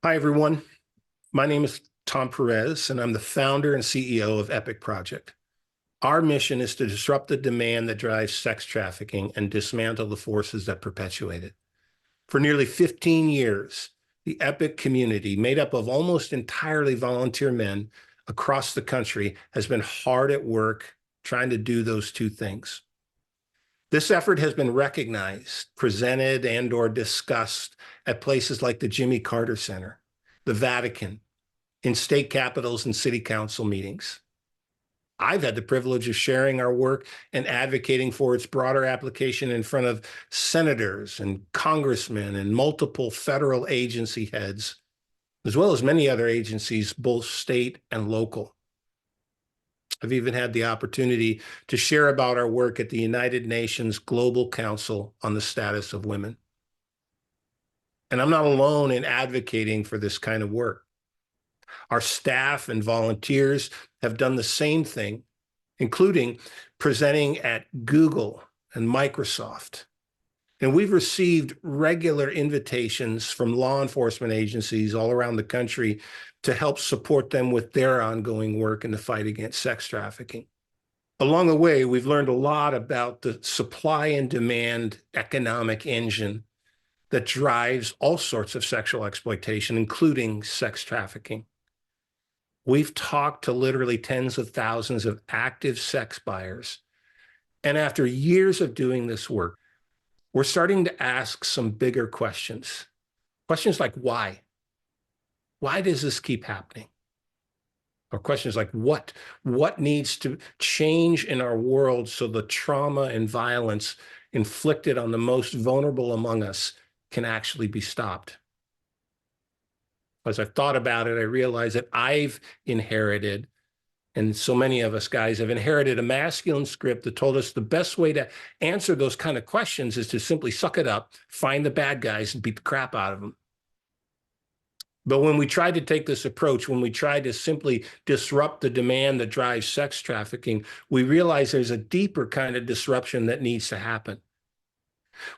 Hi, everyone. My name is Tom Perez, and I'm the founder and CEO of Epik Project. Our mission is to disrupt the demand that drives sex trafficking and dismantle the forces that perpetuate it. For nearly 15 years, the Epik community, made up of almost entirely volunteer men across the country, has been hard at work trying to do those two things. This effort has been recognized, presented, and/or discussed at places like the Jimmy Carter Center, the Vatican, in state capitals and city council meetings. I've had the privilege of sharing our work and advocating for its broader application in front of senators and congressmen and multiple federal agency heads, as well as many other agencies, both state and local. I've even had the opportunity to share about our work at the United Nations Global Council on the Status of Women. And I'm not alone in advocating for this kind of work. Our staff and volunteers have done the same thing, including presenting at Google and Microsoft. And we've received regular invitations from law enforcement agencies all around the country to help support them with their ongoing work in the fight against sex trafficking. Along the way, we've learned a lot about the supply and demand economic engine that drives all sorts of sexual exploitation, including sex trafficking. We've talked to literally tens of thousands of active sex buyers. And after years of doing this work, we're starting to ask some bigger questions. Questions like why? Why does this keep happening? Or questions like what? What needs to change in our world so the trauma and violence inflicted on the most vulnerable among us can actually be stopped? As I've thought about it, I realize that I've inherited, and so many of us guys have inherited, a masculine script that told us the best way to answer those kind of questions is to simply suck it up, find the bad guys, and beat the crap out of them. But when we tried to take this approach, when we tried to simply disrupt the demand that drives sex trafficking, we realized there's a deeper kind of disruption that needs to happen.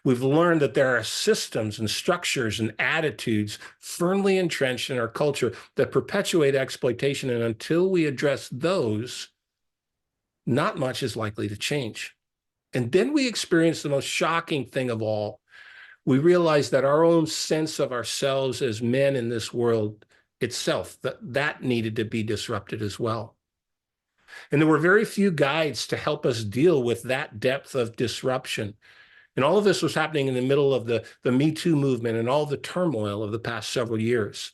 We've learned that there are systems and structures and attitudes firmly entrenched in our culture that perpetuate exploitation, and until we address those, not much is likely to change. And then we experience the most shocking thing of all. We realize that our own sense of ourselves as men in this world itself, that needed to be disrupted as well. And there were very few guides to help us deal with that depth of disruption. And all of this was happening in the middle of the Me Too movement and all the turmoil of the past several years.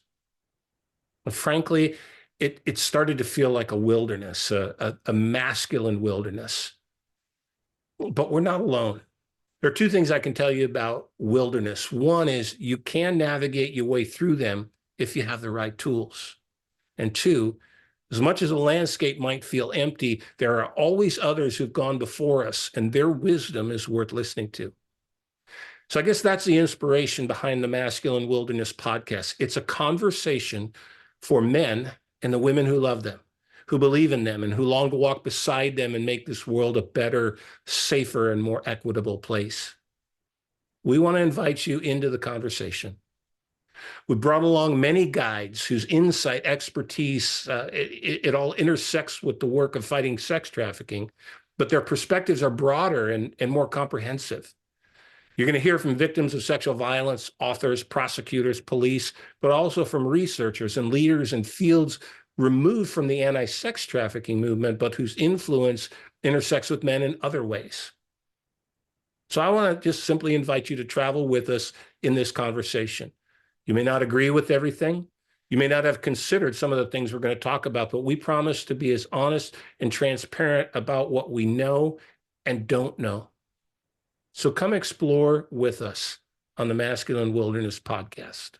And frankly, it started to feel like a wilderness, a masculine wilderness. But we're not alone. There are two things I can tell you about wilderness. One is you can navigate your way through them if you have the right tools. And two, as much as the landscape might feel empty, there are always others who've gone before us, and their wisdom is worth listening to. So I guess that's the inspiration behind the Masculine Wilderness podcast. It's a conversation for men and the women who love them, who believe in them, and who long to walk beside them and make this world a better, safer, and more equitable place. We want to invite you into the conversation. We brought along many guides whose insight, expertise, it all intersects with the work of fighting sex trafficking, but their perspectives are broader and more comprehensive. You're going to hear from victims of sexual violence, authors, prosecutors, police, but also from researchers and leaders in fields removed from the anti-sex trafficking movement, but whose influence intersects with men in other ways. So I want to just simply invite you to travel with us in this conversation. You may not agree with everything. You may not have considered some of the things we're going to talk about, but we promise to be as honest and transparent about what we know and don't know. So come explore with us on the Masculine Wilderness podcast.